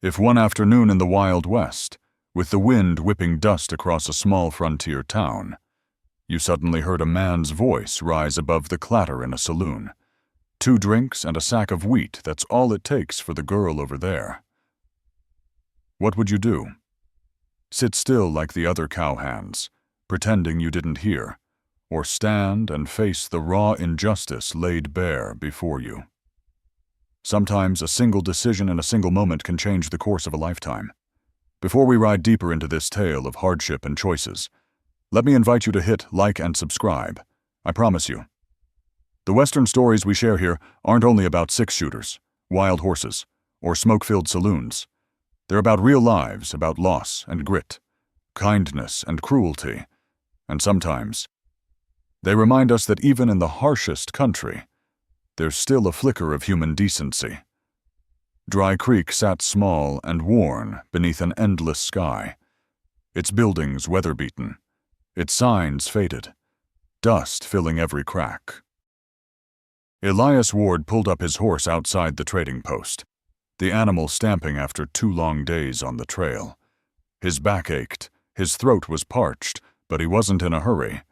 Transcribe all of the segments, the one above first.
If one afternoon in the Wild West, with the wind whipping dust across a small frontier town, you suddenly heard a man's voice rise above the clatter in a saloon. 2 drinks and a sack of wheat, that's all it takes for the girl over there. What would you do? Sit still like the other cowhands, pretending you didn't hear, or stand and face the raw injustice laid bare before you? Sometimes a single decision in a single moment can change the course of a lifetime. Before we ride deeper into this tale of hardship and choices, let me invite you to hit like and subscribe. I promise you. The Western stories we share here aren't only about 6-shooters, wild horses, or smoke-filled saloons. They're about real lives, about loss and grit, kindness and cruelty, and sometimes they remind us that even in the harshest country, there's still a flicker of human decency. Dry Creek sat small and worn beneath an endless sky, its buildings weather-beaten, its signs faded, dust filling every crack. Elias Ward pulled up his horse outside the trading post, the animal stamping after 2 long days on the trail. His back ached, his throat was parched, but he wasn't in a hurry.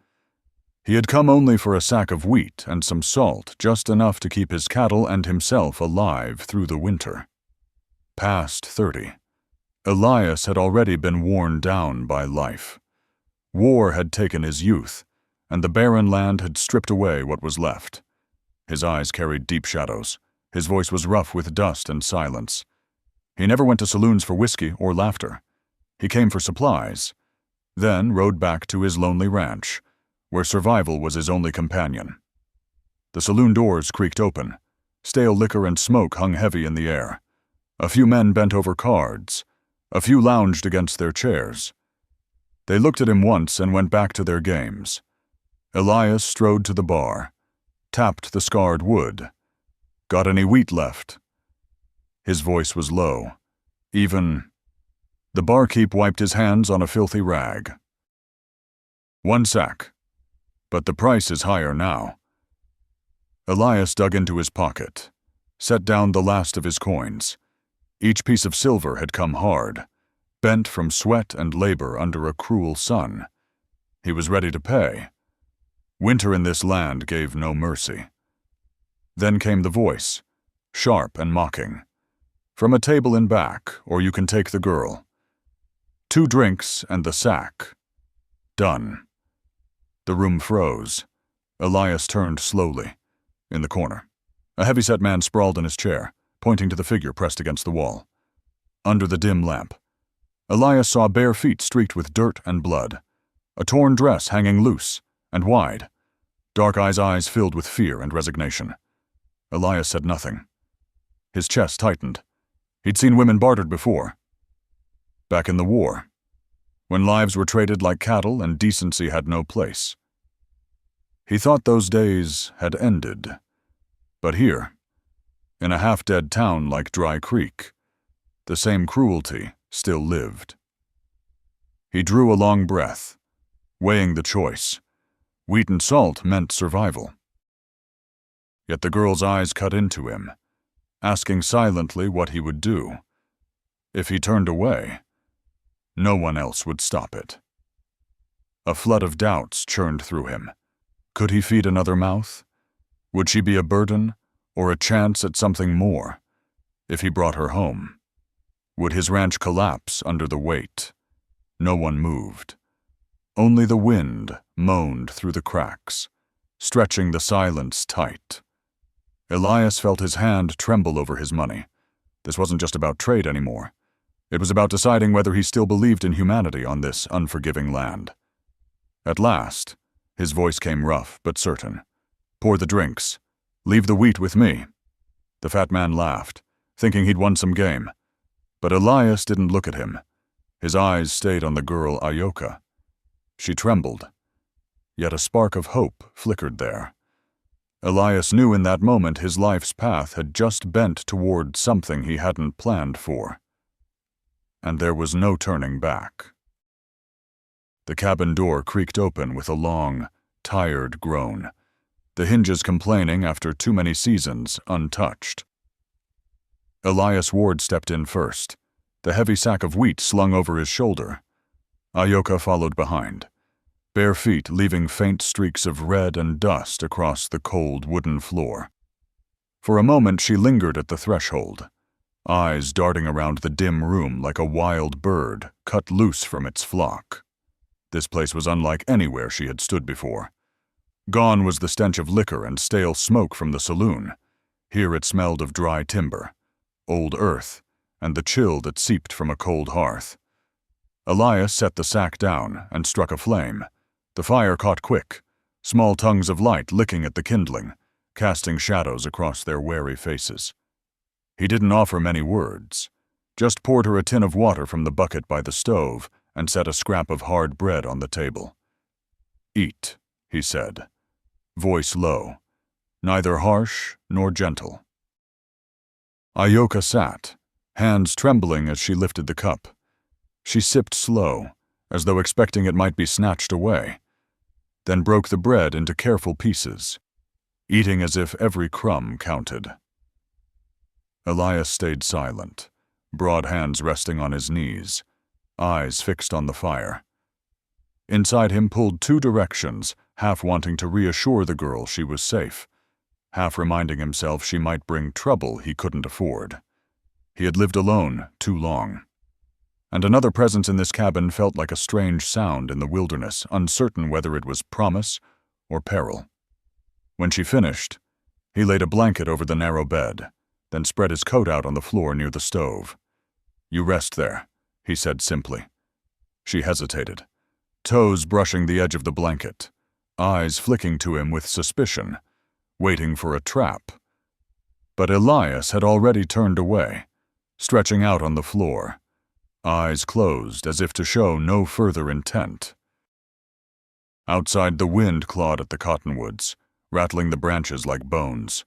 He had come only for a sack of wheat and some salt, just enough to keep his cattle and himself alive through the winter. Past 30, Elias had already been worn down by life. War had taken his youth, and the barren land had stripped away what was left. His eyes carried deep shadows. His voice was rough with dust and silence. He never went to saloons for whiskey or laughter. He came for supplies, then rode back to his lonely ranch, where survival was his only companion. The saloon doors creaked open. Stale liquor and smoke hung heavy in the air. A few men bent over cards. A few lounged against their chairs. They looked at him once and went back to their games. Elias strode to the bar, tapped the scarred wood. "Got any wheat left?" His voice was low, even. The barkeep wiped his hands on a filthy rag. "1 sack. But the price is higher now." Elias dug into his pocket, set down the last of his coins. Each piece of silver had come hard, bent from sweat and labor under a cruel sun. He was ready to pay. Winter in this land gave no mercy. Then came the voice, sharp and mocking. "From a table in back, or you can take the girl. 2 drinks and the sack. Done." The room froze. Elias turned slowly. In the corner, a heavy-set man sprawled in his chair, pointing to the figure pressed against the wall. Under the dim lamp, Elias saw bare feet streaked with dirt and blood, a torn dress hanging loose and wide, dark eyes filled with fear and resignation. Elias said nothing. His chest tightened. He'd seen women bartered before. Back in the war, when lives were traded like cattle and decency had no place. He thought those days had ended. But here, in a half-dead town like Dry Creek, the same cruelty still lived. He drew a long breath, weighing the choice. Wheat and salt meant survival. Yet the girl's eyes cut into him, asking silently what he would do. If he turned away, no one else would stop it. A flood of doubts churned through him. Could he feed another mouth? Would she be a burden, or a chance at something more, if he brought her home? Would his ranch collapse under the weight? No one moved. Only the wind moaned through the cracks, stretching the silence tight. Elias felt his hand tremble over his money. This wasn't just about trade anymore. It was about deciding whether he still believed in humanity on this unforgiving land. At last, his voice came rough but certain. "Pour the drinks. Leave the wheat with me." The fat man laughed, thinking he'd won some game. But Elias didn't look at him. His eyes stayed on the girl Ahyoka. She trembled, yet a spark of hope flickered there. Elias knew in that moment his life's path had just bent toward something he hadn't planned for. And there was no turning back. The cabin door creaked open with a long, tired groan, the hinges complaining after too many seasons untouched. Elias Ward stepped in first, the heavy sack of wheat slung over his shoulder. Ahyoka followed behind, bare feet leaving faint streaks of red and dust across the cold wooden floor. For a moment she lingered at the threshold, eyes darting around the dim room like a wild bird cut loose from its flock. This place was unlike anywhere she had stood before. Gone was the stench of liquor and stale smoke from the saloon. Here it smelled of dry timber, old earth, and the chill that seeped from a cold hearth. Elias set the sack down and struck a flame. The fire caught quick, small tongues of light licking at the kindling, casting shadows across their wary faces. He didn't offer many words, just poured her a tin of water from the bucket by the stove and set a scrap of hard bread on the table. "Eat," he said, voice low, neither harsh nor gentle. Ahyoka sat, hands trembling as she lifted the cup. She sipped slow, as though expecting it might be snatched away, then broke the bread into careful pieces, eating as if every crumb counted. Elias stayed silent, broad hands resting on his knees, eyes fixed on the fire. Inside him pulled two directions, half wanting to reassure the girl she was safe, half reminding himself she might bring trouble he couldn't afford. He had lived alone too long. And another presence in this cabin felt like a strange sound in the wilderness, uncertain whether it was promise or peril. When she finished, he laid a blanket over the narrow bed, then spread his coat out on the floor near the stove. "You rest there," he said simply. She hesitated, toes brushing the edge of the blanket, eyes flicking to him with suspicion, waiting for a trap. But Elias had already turned away, stretching out on the floor, eyes closed as if to show no further intent. Outside, the wind clawed at the cottonwoods, rattling the branches like bones.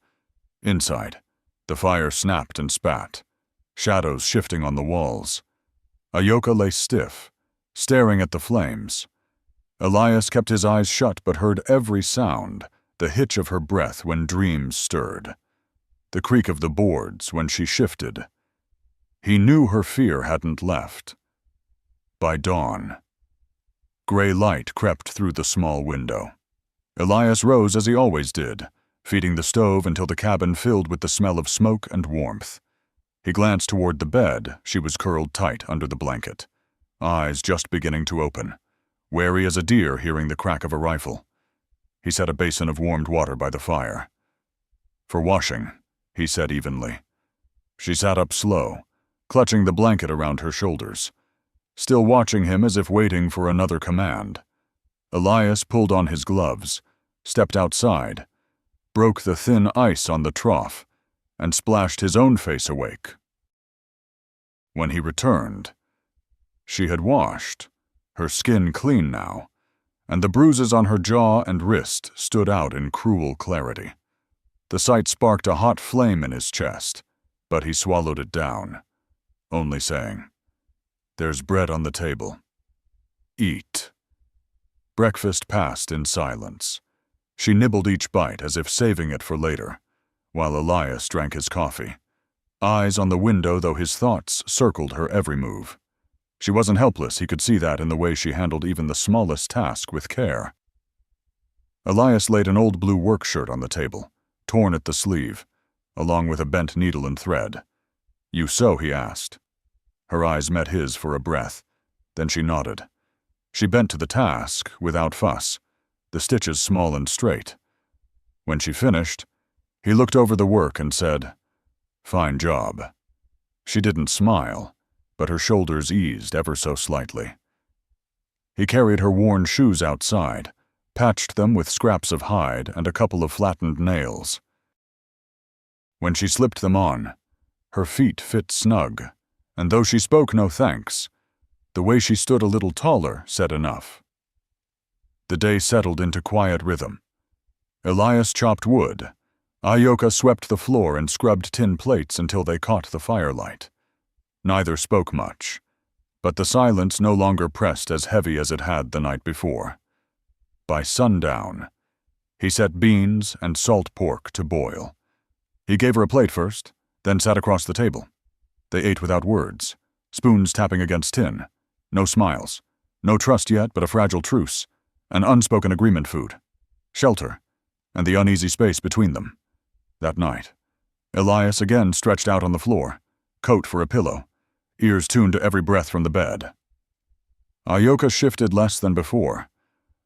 Inside, the fire snapped and spat, shadows shifting on the walls. Ahyoka lay stiff, staring at the flames. Elias kept his eyes shut but heard every sound, the hitch of her breath when dreams stirred, the creak of the boards when she shifted. He knew her fear hadn't left. By dawn, gray light crept through the small window. Elias rose as he always did, feeding the stove until the cabin filled with the smell of smoke and warmth. He glanced toward the bed. She was curled tight under the blanket, eyes just beginning to open, wary as a deer hearing the crack of a rifle. He set a basin of warmed water by the fire. "For washing," he said evenly. She sat up slow, clutching the blanket around her shoulders, still watching him as if waiting for another command. Elias pulled on his gloves, stepped outside, broke the thin ice on the trough, and splashed his own face awake. When he returned, she had washed, her skin clean now, and the bruises on her jaw and wrist stood out in cruel clarity. The sight sparked a hot flame in his chest, but he swallowed it down, only saying, "There's bread on the table. Eat." Breakfast passed in silence. She nibbled each bite as if saving it for later, while Elias drank his coffee, eyes on the window though his thoughts circled her every move. She wasn't helpless, he could see that in the way she handled even the smallest task with care. Elias laid an old blue work shirt on the table, torn at the sleeve, along with a bent needle and thread. "You sew?" he asked. Her eyes met his for a breath, then she nodded. She bent to the task without fuss, the stitches small and straight. When she finished, he looked over the work and said, "Fine job." She didn't smile, but her shoulders eased ever so slightly. He carried her worn shoes outside, patched them with scraps of hide and a couple of flattened nails. When she slipped them on, her feet fit snug, and though she spoke no thanks, the way she stood a little taller said enough. The day settled into quiet rhythm. Elias chopped wood. Ahyoka swept the floor and scrubbed tin plates until they caught the firelight. Neither spoke much, but the silence no longer pressed as heavy as it had the night before. By sundown, he set beans and salt pork to boil. He gave her a plate first, then sat across the table. They ate without words, Spoons tapping against tin. No smiles. No trust yet, but a fragile truce. An unspoken agreement food. Shelter. And the uneasy space between them. That night, Elias again stretched out on the floor, coat for a pillow, ears tuned to every breath from the bed. Ahyoka shifted less than before,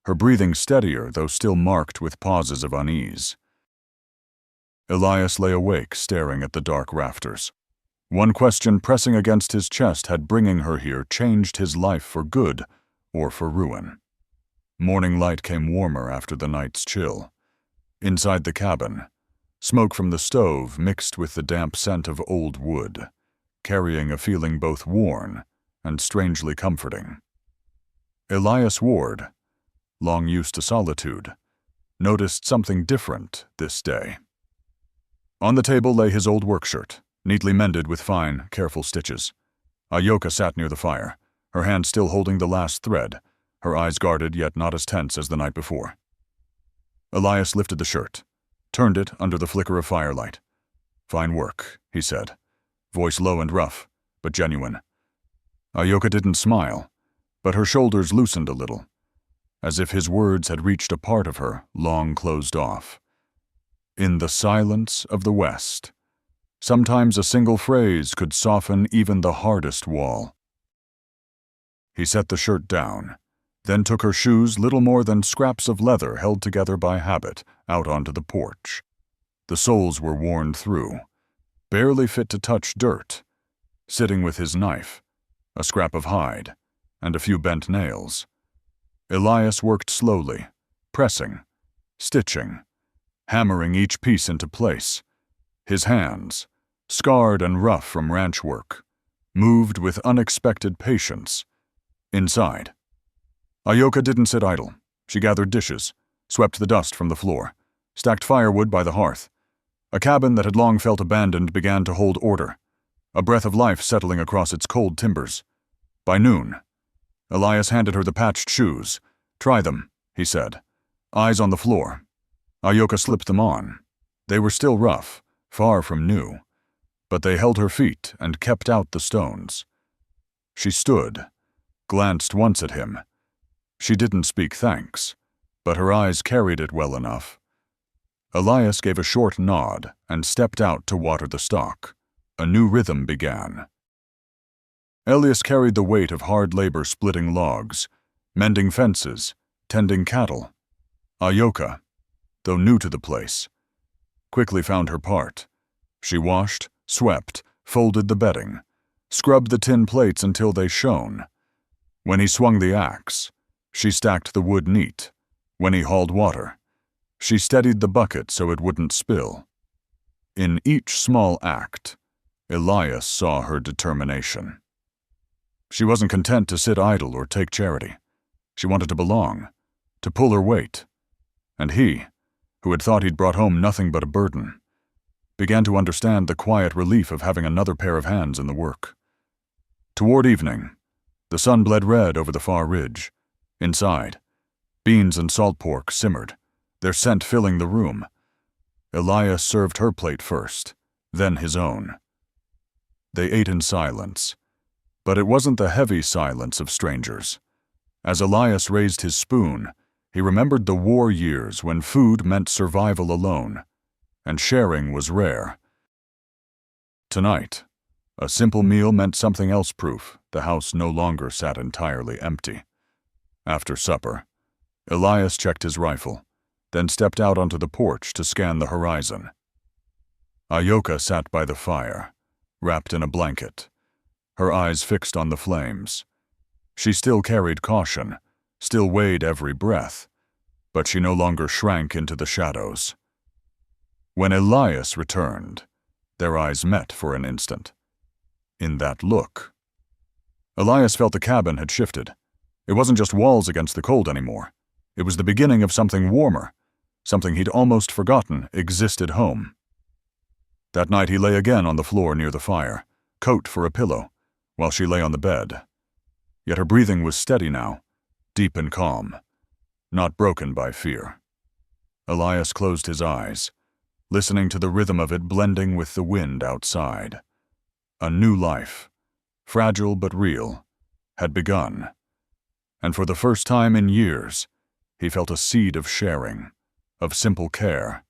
her breathing steadier though still marked with pauses of unease. Elias lay awake, staring at the dark rafters. One question pressing against his chest had bringing her here changed his life for good or for ruin. Morning light came warmer after the night's chill. Inside the cabin, smoke from the stove mixed with the damp scent of old wood, carrying a feeling both worn and strangely comforting. Elias Ward, long used to solitude, noticed something different this day. On the table lay his old work shirt, neatly mended with fine, careful stitches. Ahyoka sat near the fire, her hand still holding the last thread, her eyes guarded yet not as tense as the night before. Elias lifted the shirt, turned it under the flicker of firelight. "Fine work," he said, voice low and rough, but genuine. Ahyoka didn't smile, but her shoulders loosened a little, as if his words had reached a part of her long closed off. In the silence of the West, sometimes a single phrase could soften even the hardest wall. He set the shirt down, then took her shoes, little more than scraps of leather held together by habit, out onto the porch. The soles were worn through, barely fit to touch dirt, sitting with his knife, a scrap of hide, and a few bent nails. Elias worked slowly, pressing, stitching, hammering each piece into place. His hands, scarred and rough from ranch work, moved with unexpected patience. Inside, Ahyoka didn't sit idle. She gathered dishes, swept the dust from the floor, stacked firewood by the hearth. A cabin that had long felt abandoned began to hold order, a breath of life settling across its cold timbers. By noon, Elias handed her the patched shoes. "Try them," he said, eyes on the floor. Ahyoka slipped them on. They were still rough, far from new, but they held her feet and kept out the stones. She stood, glanced once at him. She didn't speak thanks, but her eyes carried it well enough. Elias gave a short nod and stepped out to water the stock. A new rhythm began. Elias carried the weight of hard labor splitting logs, mending fences, tending cattle. Ahyoka, though new to the place, quickly found her part. She washed, swept, folded the bedding, scrubbed the tin plates until they shone. When he swung the axe, she stacked the wood neat. When he hauled water, she steadied the bucket so it wouldn't spill. In each small act, Elias saw her determination. She wasn't content to sit idle or take charity. She wanted to belong, to pull her weight. And he, who had thought he'd brought home nothing but a burden, began to understand the quiet relief of having another pair of hands in the work. Toward evening, the sun bled red over the far ridge. Inside, beans and salt pork simmered, their scent filling the room. Elias served her plate first, then his own. They ate in silence, but it wasn't the heavy silence of strangers. As Elias raised his spoon, he remembered the war years when food meant survival alone, and sharing was rare. Tonight, a simple meal meant something else proof the house no longer sat entirely empty. After supper, Elias checked his rifle, then stepped out onto the porch to scan the horizon. Ahyoka sat by the fire, wrapped in a blanket, her eyes fixed on the flames. She still carried caution, still weighed every breath, but she no longer shrank into the shadows. When Elias returned, their eyes met for an instant. In that look, Elias felt the cabin had shifted. It wasn't just walls against the cold anymore. It was the beginning of something warmer, something he'd almost forgotten existed home. That night he lay again on the floor near the fire, coat for a pillow, while she lay on the bed. Yet her breathing was steady now, deep and calm, not broken by fear. Elias closed his eyes, listening to the rhythm of it blending with the wind outside. A new life, fragile but real, had begun. And for the first time in years, he felt a seed of sharing, of simple care,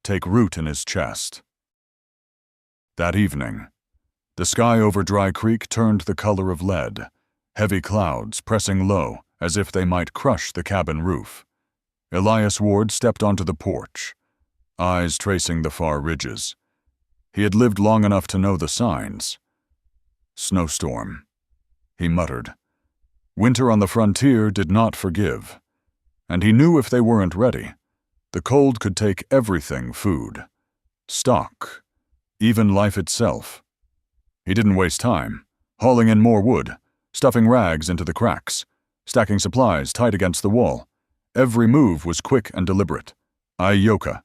take root in his chest. That evening, the sky over Dry Creek turned the color of lead, heavy clouds pressing low as if they might crush the cabin roof. Elias Ward stepped onto the porch, eyes tracing the far ridges. He had lived long enough to know the signs. Snowstorm, he muttered. Winter on the frontier did not forgive, and he knew if they weren't ready, the cold could take everything: food, stock, even life itself. He didn't waste time, hauling in more wood, stuffing rags into the cracks, stacking supplies tight against the wall. Every move was quick and deliberate. Ahyoka,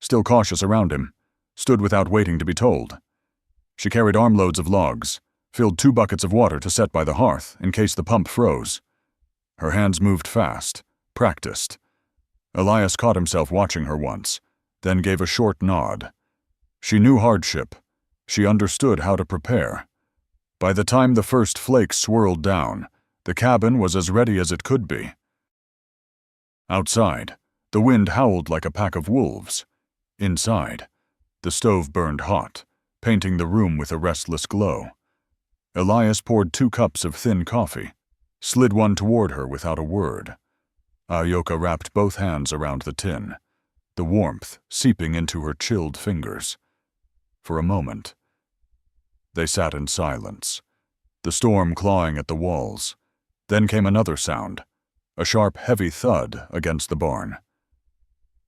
still cautious around him, stood without waiting to be told. She carried armloads of logs, filled 2 buckets of water to set by the hearth in case the pump froze. Her hands moved fast, practiced. Elias caught himself watching her once, then gave a short nod. She knew hardship. She understood how to prepare. By the time the first flakes swirled down, the cabin was as ready as it could be. Outside, the wind howled like a pack of wolves. Inside, the stove burned hot, painting the room with a restless glow. Elias poured 2 cups of thin coffee, slid one toward her without a word. Ahyoka wrapped both hands around the tin, the warmth seeping into her chilled fingers. For a moment, they sat in silence, the storm clawing at the walls. Then came another sound, a sharp, heavy thud against the barn.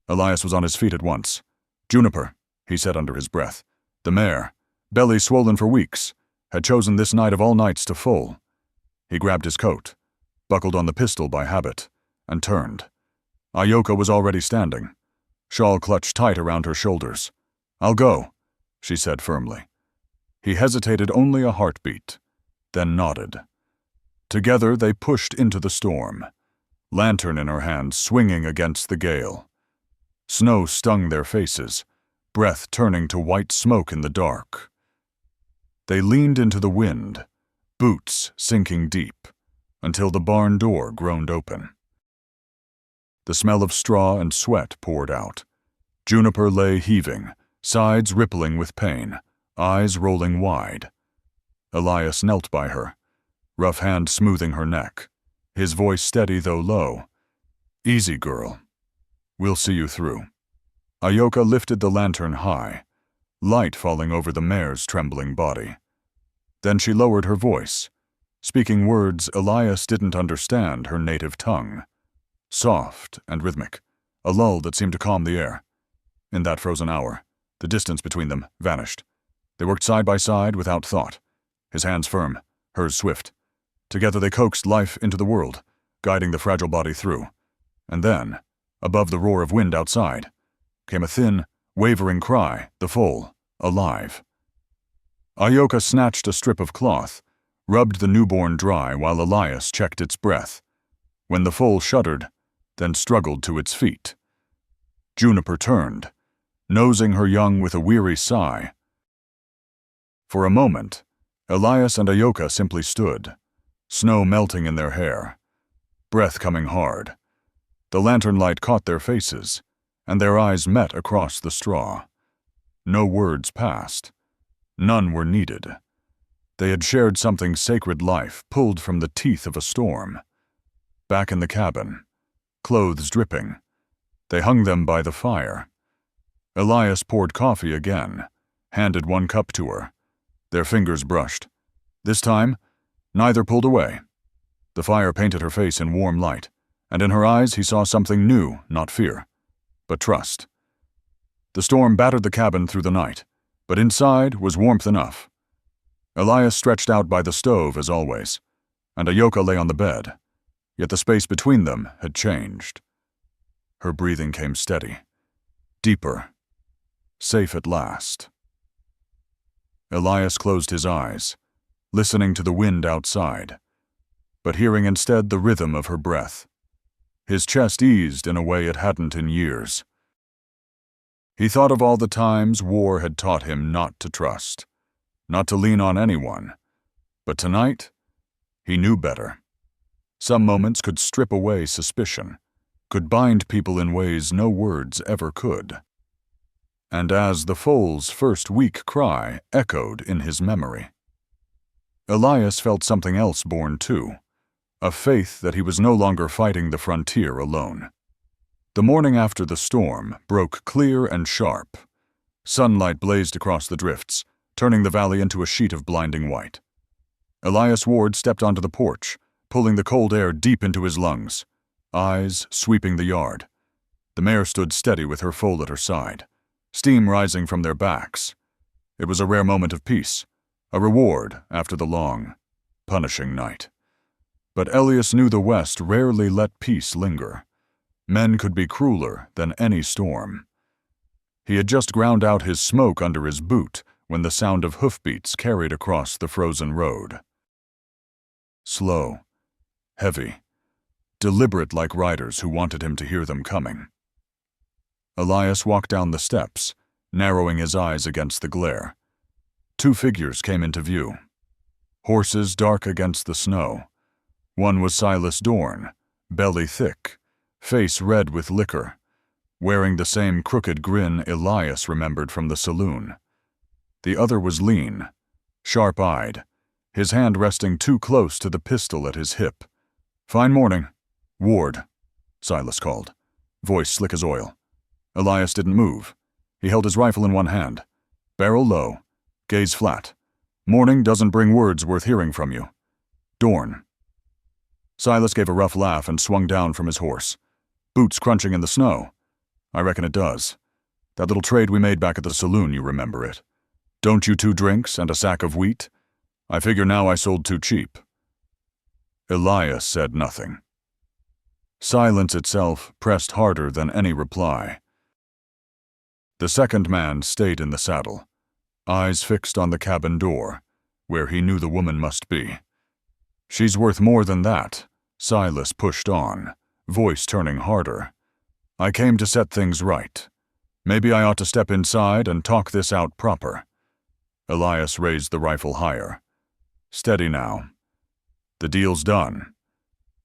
Elias was on his feet at once. "Juniper," he said under his breath. The mare, belly swollen for weeks, had chosen this night of all nights to foal. He grabbed his coat, buckled on the pistol by habit, and turned. Ahyoka was already standing, shawl clutched tight around her shoulders. "I'll go," she said firmly. He hesitated only a heartbeat, then nodded. Together they pushed into the storm, lantern in her hand swinging against the gale. Snow stung their faces, breath turning to white smoke in the dark. They leaned into the wind, boots sinking deep, until the barn door groaned open. The smell of straw and sweat poured out. Juniper lay heaving, sides rippling with pain, eyes rolling wide. Elias knelt by her, rough hand smoothing her neck, his voice steady though low. "Easy, girl. We'll see you through." Ahyoka lifted the lantern high, light falling over the mare's trembling body. Then she lowered her voice, speaking words Elias didn't understand her native tongue. Soft and rhythmic, a lull that seemed to calm the air. In that frozen hour, the distance between them vanished. They worked side by side without thought, his hands firm, hers swift. Together they coaxed life into the world, guiding the fragile body through. And then, above the roar of wind outside, came a thin, wavering cry, the foal, alive. Ahyoka snatched a strip of cloth, rubbed the newborn dry while Elias checked its breath. When the foal shuddered, then struggled to its feet. Juniper turned, nosing her young with a weary sigh. For a moment, Elias and Ahyoka simply stood, snow melting in their hair, breath coming hard. The lantern light caught their faces, and their eyes met across the straw. No words passed. None were needed. They had shared something sacred, life pulled from the teeth of a storm. Back in the cabin, clothes dripping, they hung them by the fire. Elias poured coffee again, handed 1 cup to her. Their fingers brushed. This time, neither pulled away. The fire painted her face in warm light, and in her eyes he saw something new, not fear, but trust. The storm battered the cabin through the night, but inside was warmth enough. Elias stretched out by the stove as always, and Ahyoka lay on the bed, yet the space between them had changed. Her breathing came steady, deeper, safe at last. Elias closed his eyes, listening to the wind outside, but hearing instead the rhythm of her breath. His chest eased in a way it hadn't in years. He thought of all the times war had taught him not to trust, not to lean on anyone, But tonight, he knew better. Some moments could strip away suspicion, could bind people in ways no words ever could. And as the foal's first weak cry echoed in his memory, Elias felt something else born too, a faith that he was no longer fighting the frontier alone. The morning after the storm broke clear and sharp. Sunlight blazed across the drifts, turning the valley into a sheet of blinding white. Elias Ward stepped onto the porch, pulling the cold air deep into his lungs, eyes sweeping the yard. The mare stood steady with her foal at her side, steam rising from their backs. It was a rare moment of peace, a reward after the long, punishing night. But Elias knew the West rarely let peace linger. Men could be crueler than any storm. He had just ground out his smoke under his boot when the sound of hoofbeats carried across the frozen road. Slow, heavy, deliberate like riders who wanted him to hear them coming. Elias walked down the steps, narrowing his eyes against the glare. Two figures came into view. Horses dark against the snow. One was Silas Dorn, belly thick, face red with liquor, wearing the same crooked grin Elias remembered from the saloon. The other was lean, sharp-eyed, his hand resting too close to the pistol at his hip. "Fine morning, Ward," Silas called, voice slick as oil. Elias didn't move. He held his rifle in one hand, barrel low, gaze flat. "Morning doesn't bring words worth hearing from you. Dorn." Silas gave a rough laugh and swung down from his horse. "Boots crunching in the snow. I reckon it does. That little trade we made back at the saloon, you remember it. Don't you 2 drinks and a sack of wheat? I figure now I sold too cheap." Elias said nothing. Silence itself pressed harder than any reply. The second man stayed in the saddle, eyes fixed on the cabin door, where he knew the woman must be. "She's worth more than that," Silas pushed on, voice turning harder. "I came to set things right. Maybe I ought to step inside and talk this out proper." Elias raised the rifle higher. "Steady now. The deal's done.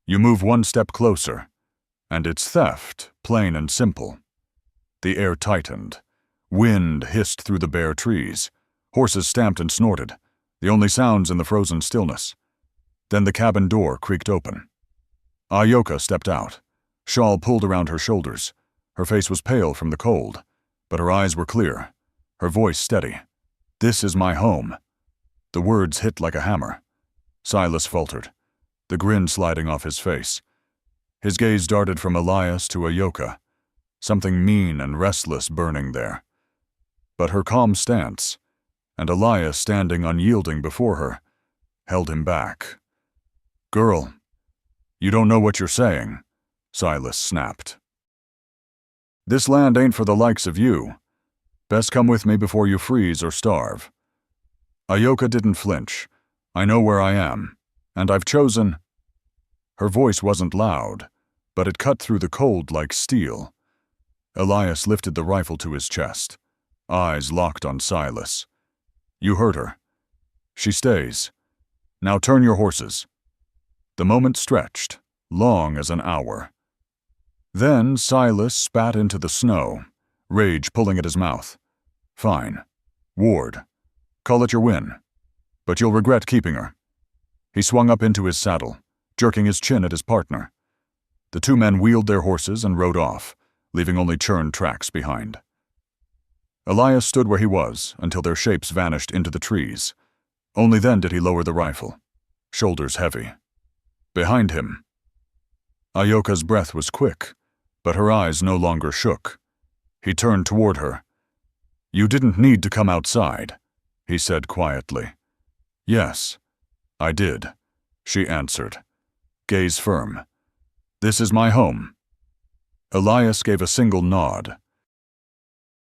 You move 1 step closer, and it's theft, plain and simple." The air tightened. Wind hissed through the bare trees. Horses stamped and snorted, the only sounds in the frozen stillness. Then the cabin door creaked open. Ahyoka stepped out, shawl pulled around her shoulders. Her face was pale from the cold, but her eyes were clear, her voice steady. "This is my home." The words hit like a hammer. Silas faltered, the grin sliding off his face. His gaze darted from Elias to Ahyoka, something mean and restless burning there. But her calm stance, and Elias standing unyielding before her, held him back. "Girl, you don't know what you're saying," Silas snapped. "This land ain't for the likes of you. Best come with me before you freeze or starve." Ahyoka didn't flinch. "I know where I am, and I've chosen—" Her voice wasn't loud, but it cut through the cold like steel. Elias lifted the rifle to his chest, eyes locked on Silas. "You heard her. She stays. Now turn your horses." The moment stretched, long as an hour. Then Silas spat into the snow, rage pulling at his mouth. "Fine. Ward. Call it your win. But you'll regret keeping her." He swung up into his saddle, jerking his chin at his partner. The 2 men wheeled their horses and rode off, leaving only churned tracks behind. Elias stood where he was until their shapes vanished into the trees. Only then did he lower the rifle, shoulders heavy. Behind him, Ahyoka's breath was quick, but her eyes no longer shook. He turned toward her. "You didn't need to come outside," he said quietly. "Yes, I did," she answered, gaze firm. "This is my home." Elias gave a single nod.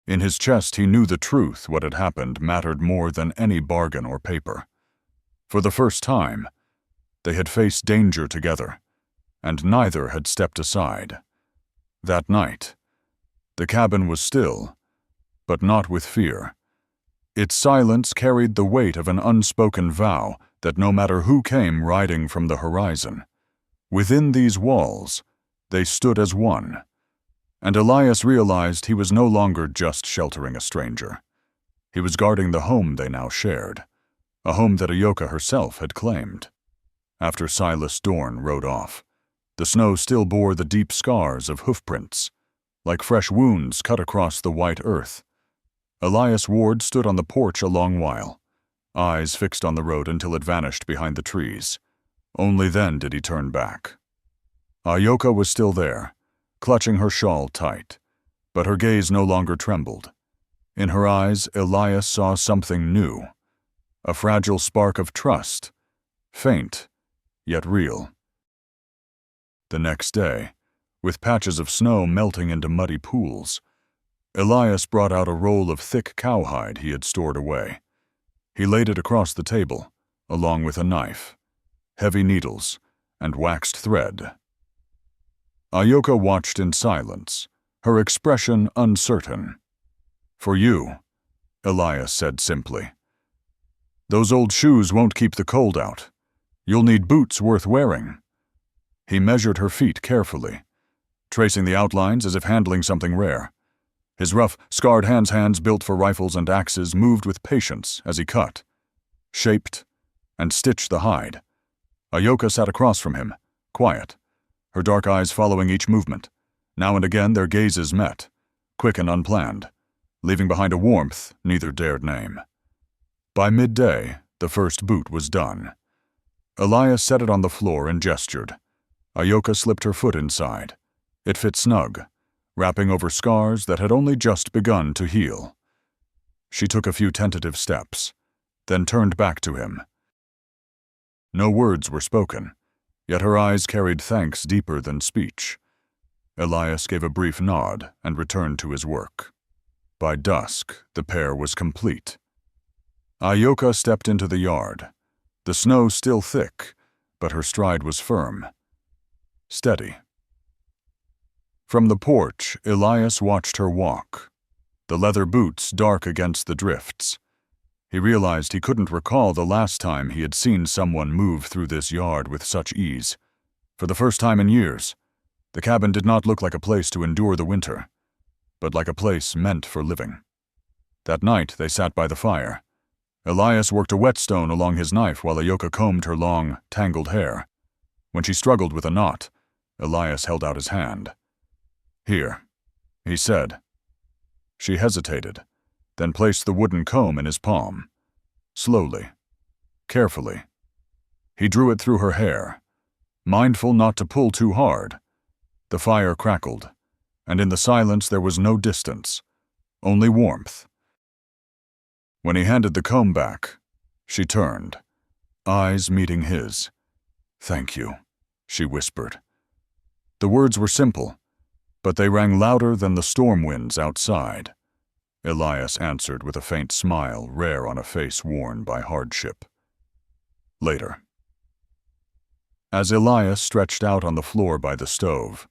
In his chest he knew the truth. What had happened mattered more than any bargain or paper. For the first time, they had faced danger together, and neither had stepped aside. That night, the cabin was still, but not with fear. Its silence carried the weight of an unspoken vow that no matter who came riding from the horizon, within these walls, they stood as one. And Elias realized he was no longer just sheltering a stranger. He was guarding the home they now shared, a home that Ahyoka herself had claimed. After Silas Dorn rode off, the snow still bore the deep scars of hoofprints, like fresh wounds cut across the white earth. Elias Ward stood on the porch a long while, eyes fixed on the road until it vanished behind the trees. Only then did he turn back. Ahyoka was still there, clutching her shawl tight, but her gaze no longer trembled. In her eyes, Elias saw something new, a fragile spark of trust, faint, yet real. The next day, with patches of snow melting into muddy pools, Elias brought out a roll of thick cowhide he had stored away. He laid it across the table, along with a knife, heavy needles, and waxed thread. Ahyoka watched in silence, her expression uncertain. "For you," Elias said simply. "Those old shoes won't keep the cold out. You'll need boots worth wearing." He measured her feet carefully, tracing the outlines as if handling something rare. His rough, scarred hands built for rifles and axes moved with patience as he cut, shaped, and stitched the hide. Ahyoka sat across from him, quiet, her dark eyes following each movement. Now and again their gazes met, quick and unplanned, leaving behind a warmth neither dared name. By midday, the first boot was done. Elias set it on the floor and gestured. Ahyoka slipped her foot inside. It fit snug, wrapping over scars that had only just begun to heal. She took a few tentative steps, then turned back to him. No words were spoken, yet her eyes carried thanks deeper than speech. Elias gave a brief nod and returned to his work. By dusk, the pair was complete. Ahyoka stepped into the yard, the snow still thick, but her stride was firm, steady. From the porch, Elias watched her walk, the leather boots dark against the drifts. He realized he couldn't recall the last time he had seen someone move through this yard with such ease. For the first time in years, the cabin did not look like a place to endure the winter, but like a place meant for living. That night they sat by the fire. Elias worked a whetstone along his knife while Ahyoka combed her long, tangled hair. When she struggled with a knot, Elias held out his hand. "Here," he said. She hesitated, then placed the wooden comb in his palm. Slowly, carefully. He drew it through her hair, mindful not to pull too hard. The fire crackled, and in the silence there was no distance, only warmth. When he handed the comb back, she turned, eyes meeting his. "Thank you," she whispered. The words were simple, but they rang louder than the storm winds outside. Elias answered with a faint smile rare on a face worn by hardship. Later. As Elias stretched out on the floor by the stove,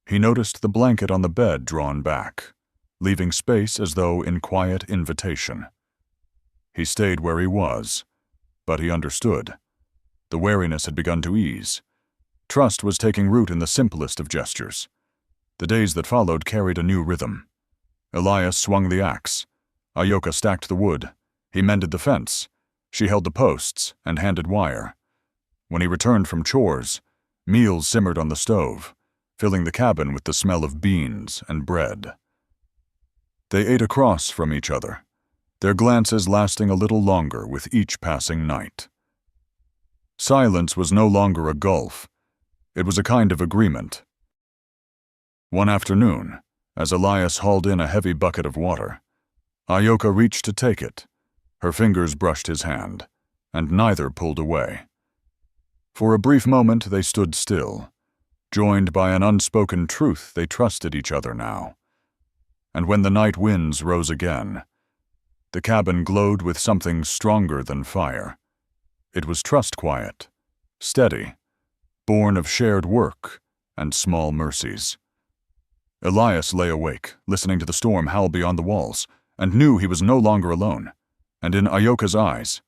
he noticed the blanket on the bed drawn back, leaving space as though in quiet invitation. He stayed where he was, but he understood. The wariness had begun to ease. Trust was taking root in the simplest of gestures. The days that followed carried a new rhythm. Elias swung the axe. Ahyoka stacked the wood. He mended the fence. She held the posts and handed wire. When he returned from chores, meals simmered on the stove, filling the cabin with the smell of beans and bread. They ate across from each other, their glances lasting a little longer with each passing night. Silence was no longer a gulf. It was a kind of agreement. One afternoon, as Elias hauled in a heavy bucket of water, Ahyoka reached to take it. Her fingers brushed his hand, and neither pulled away. For a brief moment they stood still, joined by an unspoken truth they trusted each other now. And when the night winds rose again, the cabin glowed with something stronger than fire. It was trust quiet, steady, born of shared work and small mercies. Elias lay awake, listening to the storm howl beyond the walls, and knew he was no longer alone. And in Ahyoka's eyes,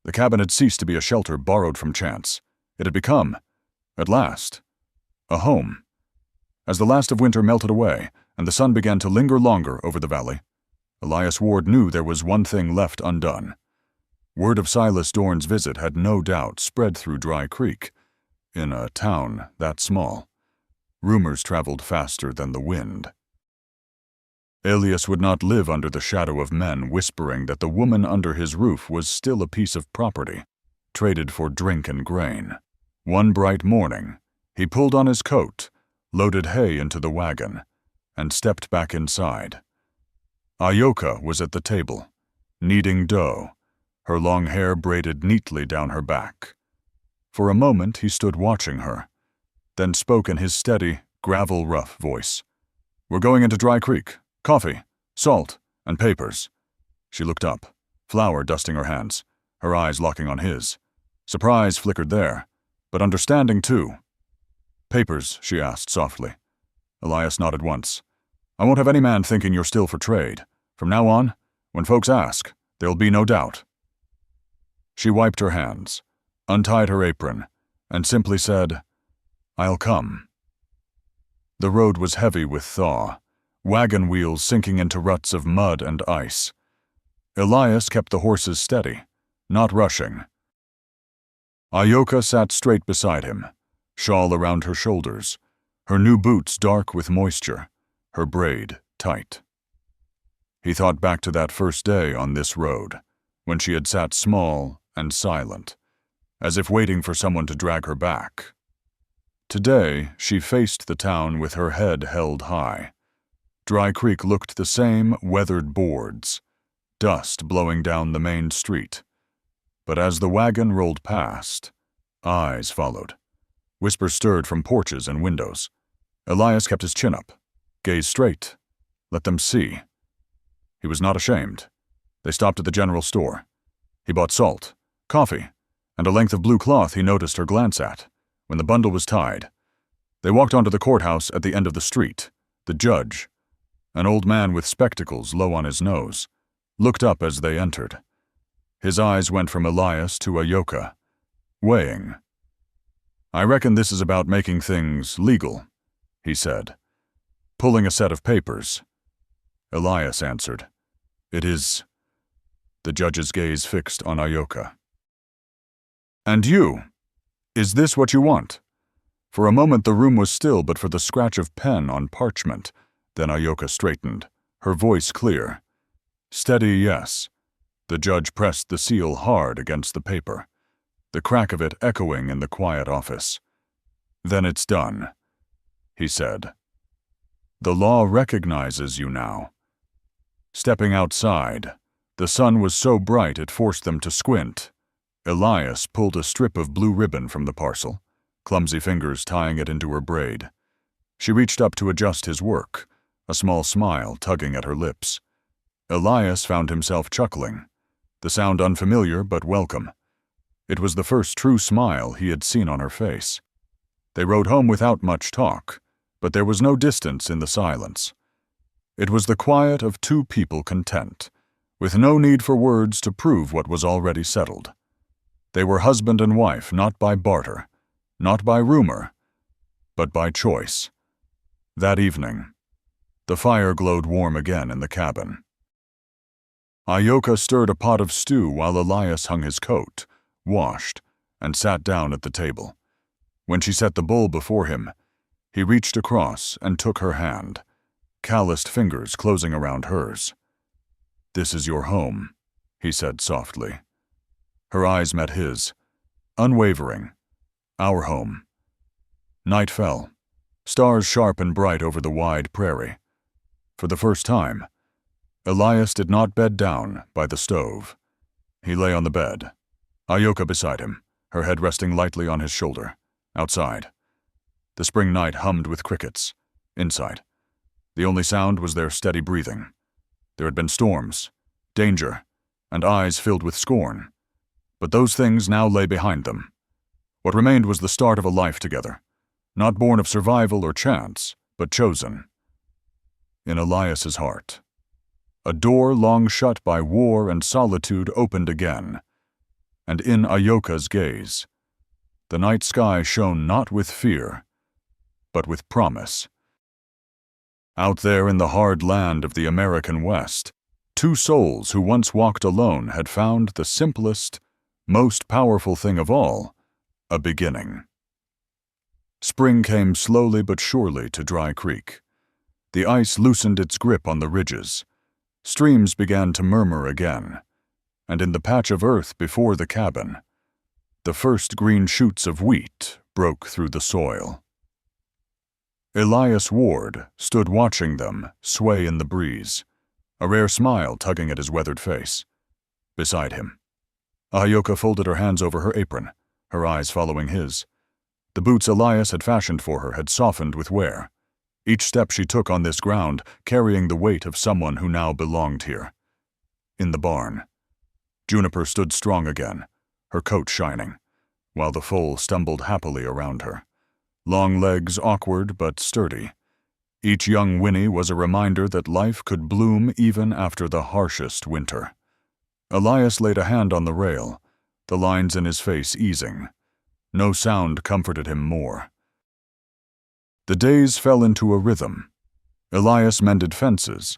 The cabin had ceased to be a shelter borrowed from chance. It had become, at last, a home. As the last of winter melted away and the sun began to linger longer over the valley, Elias Ward knew there was one thing left undone. Word of Silas Dorn's visit had no doubt spread through Dry Creek. In a town that small, rumors traveled faster than the wind. Elias would not live under the shadow of men whispering that the woman under his roof was still a piece of property, traded for drink and grain. One bright morning, he pulled on his coat, loaded hay into the wagon, and stepped back inside. Ahyoka was at the table, kneading dough, her long hair braided neatly down her back. For a moment he stood watching her, then spoke in his steady, gravel-rough voice. "We're going into Dry Creek. Coffee, salt, and papers." She looked up, flour dusting her hands, her eyes locking on his. Surprise flickered there, but understanding too. "Papers?" she asked softly. Elias nodded once. "I won't have any man thinking you're still for trade. From now on, when folks ask, there'll be no doubt." She wiped her hands, untied her apron, and simply said, "I'll come." The road was heavy with thaw, wagon wheels sinking into ruts of mud and ice. Elias kept the horses steady, not rushing. Ahyoka sat straight beside him, shawl around her shoulders, her new boots dark with moisture, her braid tight. He thought back to that first day on this road, when she had sat small and silent, as if waiting for someone to drag her back. Today, she faced the town with her head held high. Dry Creek looked the same weathered boards, dust blowing down the main street. But as the wagon rolled past, eyes followed. Whispers stirred from porches and windows. Elias kept his chin up, gazed straight, let them see. He was not ashamed. They stopped at the general store. He bought salt, coffee, and a length of blue cloth he noticed her glance at, when the bundle was tied. They walked onto the courthouse at the end of the street. The judge, an old man with spectacles low on his nose, looked up as they entered. His eyes went from Elias to Ahyoka, weighing. "I reckon this is about making things legal," he said, pulling a set of papers. Elias answered, "It is." The judge's gaze fixed on Ahyoka. "And you? Is this what you want?" For a moment the room was still but for the scratch of pen on parchment. Then Ahyoka straightened, her voice clear. "Steady, yes." The judge pressed the seal hard against the paper, the crack of it echoing in the quiet office. "Then it's done," he said. "The law recognizes you now." Stepping outside, the sun was so bright it forced them to squint. Elias pulled a strip of blue ribbon from the parcel, clumsy fingers tying it into her braid. She reached up to adjust his work, a small smile tugging at her lips. Elias found himself chuckling, the sound unfamiliar but welcome. It was the first true smile he had seen on her face. They rode home without much talk, but there was no distance in the silence. It was the quiet of two people content, with no need for words to prove what was already settled. They were husband and wife not by barter, not by rumor, but by choice. That evening, the fire glowed warm again in the cabin. Ahyoka stirred a pot of stew while Elias hung his coat, washed, and sat down at the table. When she set the bowl before him, he reached across and took her hand, calloused fingers closing around hers. "This is your home," he said softly. Her eyes met his, unwavering. "Our home." Night fell, stars sharp and bright over the wide prairie. For the first time, Elias did not bed down by the stove. He lay on the bed, Ahyoka beside him, her head resting lightly on his shoulder. Outside, the spring night hummed with crickets. Inside, the only sound was their steady breathing. There had been storms, danger, and eyes filled with scorn. But those things now lay behind them. What remained was the start of a life together, not born of survival or chance, but chosen. In Elias's heart, a door long shut by war and solitude opened again. and in Ahyoka's gaze. The night sky shone not with fear, but with promise. Out there in the hard land of the American West, two souls who once walked alone had found the simplest, most powerful thing of all, a beginning. Spring came slowly but surely to Dry Creek. The ice loosened its grip on the ridges. Streams began to murmur again, and in the patch of earth before the cabin, the first green shoots of wheat broke through the soil. Elias Ward stood watching them sway in the breeze, a rare smile tugging at his weathered face. Beside him, Ahyoka folded her hands over her apron, her eyes following his. The boots Elias had fashioned for her had softened with wear, each step she took on this ground carrying the weight of someone who now belonged here. In the barn, Juniper stood strong again, her coat shining, while the foal stumbled happily around her, long legs awkward but sturdy. Each young whinny was a reminder that life could bloom even after the harshest winter. Elias laid a hand on the rail, the lines in his face easing. No sound comforted him more. The days fell into a rhythm. Elias mended fences.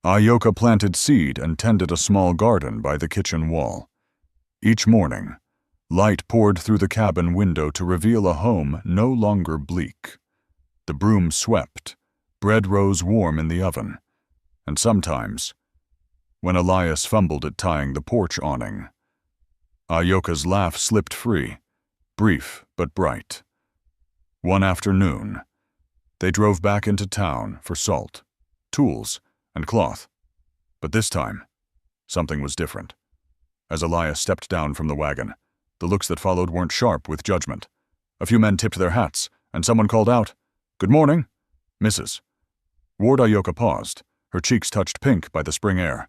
Ahyoka planted seed and tended a small garden by the kitchen wall. Each morning, light poured through the cabin window to reveal a home no longer bleak. The broom swept, bread rose warm in the oven, and sometimes, when Elias fumbled at tying the porch awning, Ahyoka's laugh slipped free, brief but bright. One afternoon, they drove back into town for salt, tools, and cloth. But this time, something was different. As Elias stepped down from the wagon, the looks that followed weren't sharp with judgment. A few men tipped their hats, and someone called out, "Good morning, Mrs." Ward Ahyoka paused, her cheeks touched pink by the spring air.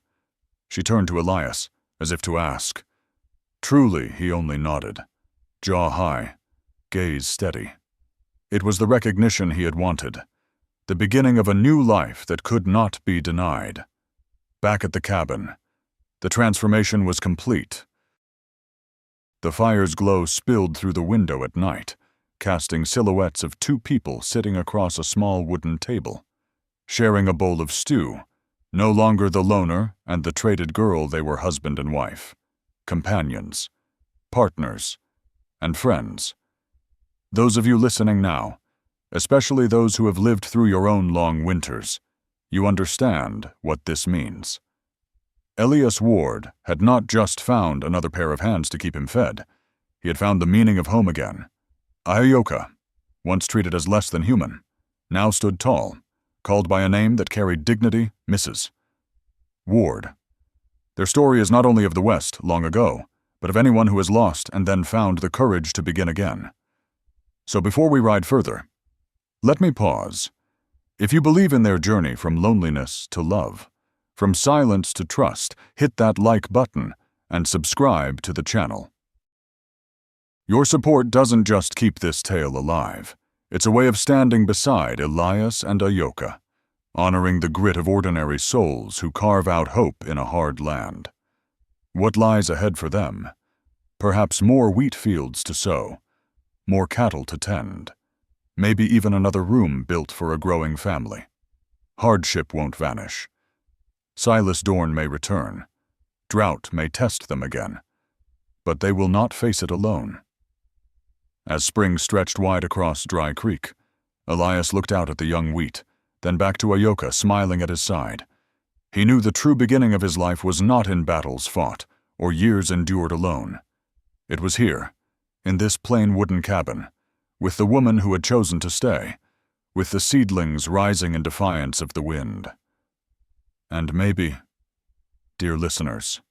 She turned to Elias, as if to ask. Truly, he only nodded, jaw high, gaze steady. It was the recognition he had wanted, the beginning of a new life that could not be denied. Back at the cabin, the transformation was complete. The fire's glow spilled through the window at night, casting silhouettes of two people sitting across a small wooden table, sharing a bowl of stew, no longer the loner and the traded girl. They were husband and wife, companions, partners, and friends. Those of you listening now, especially those who have lived through your own long winters, you understand what this means. Elias Ward had not just found another pair of hands to keep him fed. He had found the meaning of home again. Ahyoka, once treated as less than human, now stood tall, called by a name that carried dignity, Mrs. Ward. Their story is not only of the West long ago, but of anyone who has lost and then found the courage to begin again. So before we ride further, let me pause. If you believe in their journey from loneliness to love, from silence to trust, hit that like button and subscribe to the channel. Your support doesn't just keep this tale alive. It's a way of standing beside Elias and Ahyoka, honoring the grit of ordinary souls who carve out hope in a hard land. What lies ahead for them? Perhaps more wheat fields to sow, more cattle to tend, maybe even another room built for a growing family. Hardship won't vanish. Silas Dorn may return. Drought may test them again. But they will not face it alone. As spring stretched wide across Dry Creek, Elias looked out at the young wheat, then back to Ahyoka smiling at his side. He knew the true beginning of his life was not in battles fought or years endured alone. It was here, in this plain wooden cabin, with the woman who had chosen to stay, with the seedlings rising in defiance of the wind. And maybe, dear listeners,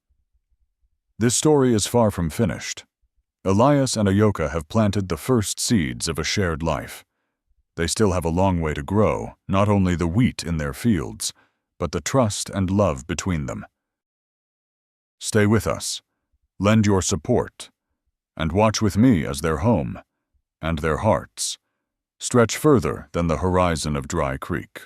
this story is far from finished. Elias and Ahyoka have planted the first seeds of a shared life. They still have a long way to grow, not only the wheat in their fields, but the trust and love between them. Stay with us, lend your support, and watch with me as their home and their hearts stretch further than the horizon of Dry Creek.